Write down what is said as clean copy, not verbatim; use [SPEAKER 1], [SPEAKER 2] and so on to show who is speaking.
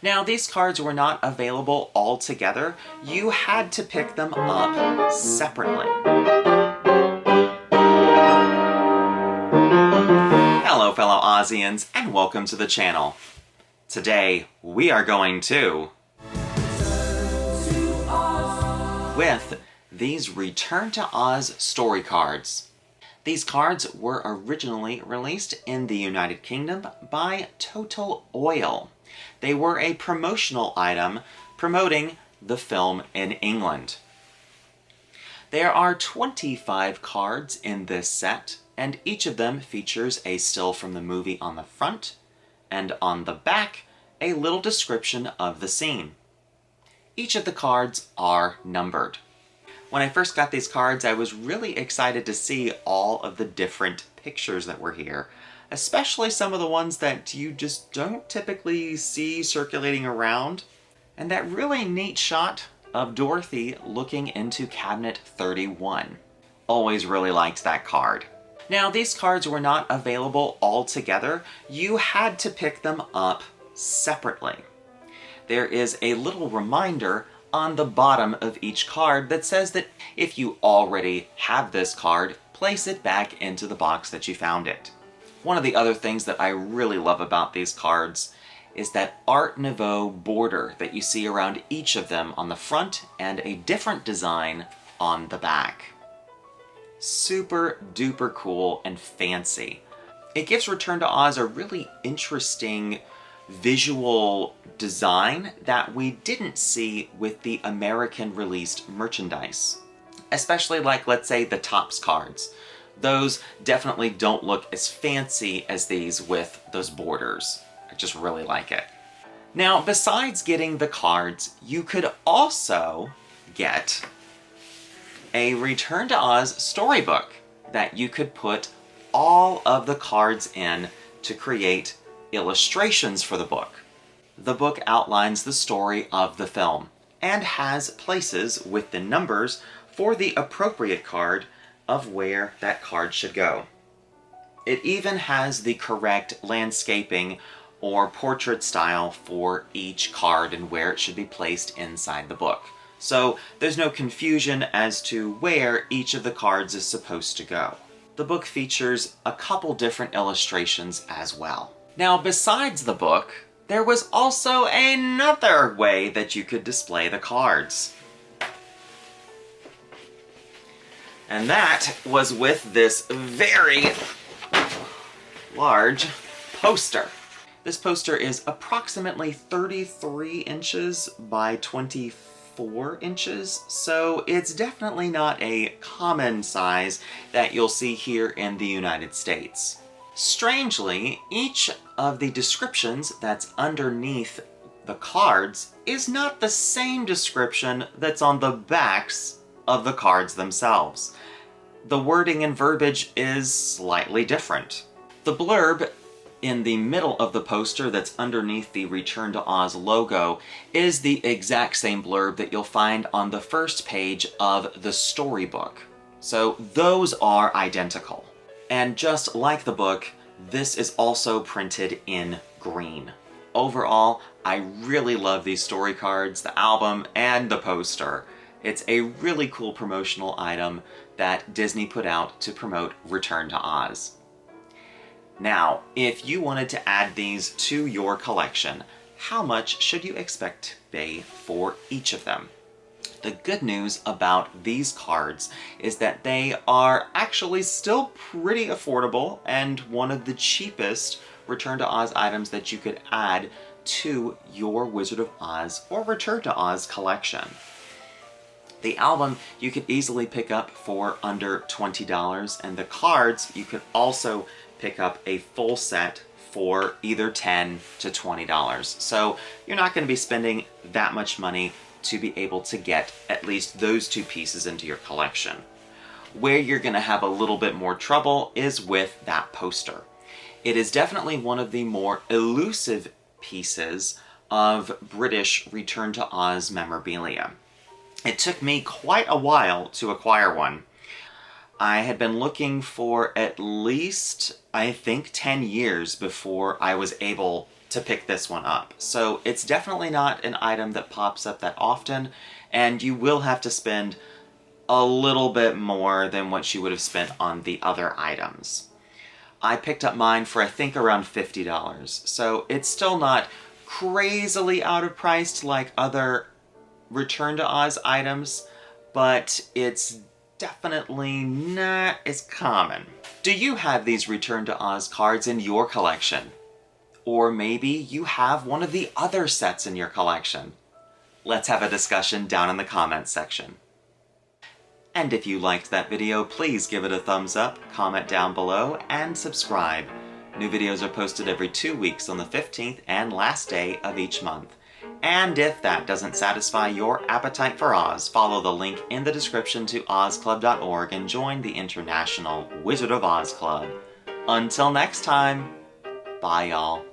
[SPEAKER 1] Now, these cards were not available all together. You had to pick them up separately. Hello, fellow Ozians, and welcome to the channel. Today, we are going to with these Return to Oz story cards. These cards were originally released in the United Kingdom by Total Oil. They were a promotional item promoting the film in England. There are 25 cards in this set, and each of them features a still from the movie on the front, and on the back, a little description of the scene. Each of the cards are numbered. When I first got these cards, I was really excited to see all of the different pictures that were here, especially some of the ones that you just don't typically see circulating around, and that really neat shot of Dorothy looking into Cabinet 31. Always really liked that card. Now, these cards were not available all together. You had to pick them up separately. There is a little reminder on the bottom of each card that says that if you already have this card, place it back into the box that you found it. One of the other things that I really love about these cards is that Art Nouveau border that you see around each of them on the front and a different design on the back. Super duper cool and fancy. It gives Return to Oz a really interesting visual design that we didn't see with the American released merchandise. Especially like, let's say, the Topps cards. Those definitely don't look as fancy as these with those borders. I just really like it. Now, besides getting the cards, you could also get a Return to Oz storybook that you could put all of the cards in to create illustrations for the book. The book outlines the story of the film and has places with the numbers for the appropriate card of where that card should go. It even has the correct landscaping or portrait style for each card and where it should be placed inside the book. So there's no confusion as to where each of the cards is supposed to go. The book features a couple different illustrations as well. Now, besides the book, there was also another way that you could display the cards. And that was with this very large poster. This poster is approximately 33 inches by 24 inches, so it's definitely not a common size that you'll see here in the United States. Strangely, each of the descriptions that's underneath the cards is not the same description that's on the backs of the cards themselves. The wording and verbiage is slightly different. The blurb in the middle of the poster that's underneath the Return to Oz logo is the exact same blurb that you'll find on the first page of the storybook. So those are identical. And just like the book, this is also printed in green. Overall, I really love these story cards, the album, and the poster. It's a really cool promotional item that Disney put out to promote Return to Oz. Now, if you wanted to add these to your collection, how much should you expect to pay for each of them? The good news about these cards is that they are actually still pretty affordable and one of the cheapest Return to Oz items that you could add to your Wizard of Oz or Return to Oz collection. The album you could easily pick up for under $20, and the cards you could also pick up a full set for either $10 to $20. So you're not going to be spending that much money to be able to get at least those two pieces into your collection. Where you're going to have a little bit more trouble is with that poster. It is definitely one of the more elusive pieces of British Return to Oz memorabilia. It took me quite a while to acquire one. I had been looking for at least, I think, 10 years before I was able to pick this one up. So it's definitely not an item that pops up that often, and you will have to spend a little bit more than what you would have spent on the other items. I picked up mine for I think around $50, so it's still not crazily out of priced like other Return to Oz items, but it's definitely not as common. Do you have these Return to Oz cards in your collection? Or maybe you have one of the other sets in your collection? Let's have a discussion down in the comments section. And if you liked that video, please give it a thumbs up, comment down below, and subscribe. New videos are posted every 2 weeks on the 15th and last day of each month. And if that doesn't satisfy your appetite for Oz, follow the link in the description to ozclub.org and join the International Wizard of Oz Club. Until next time, bye y'all.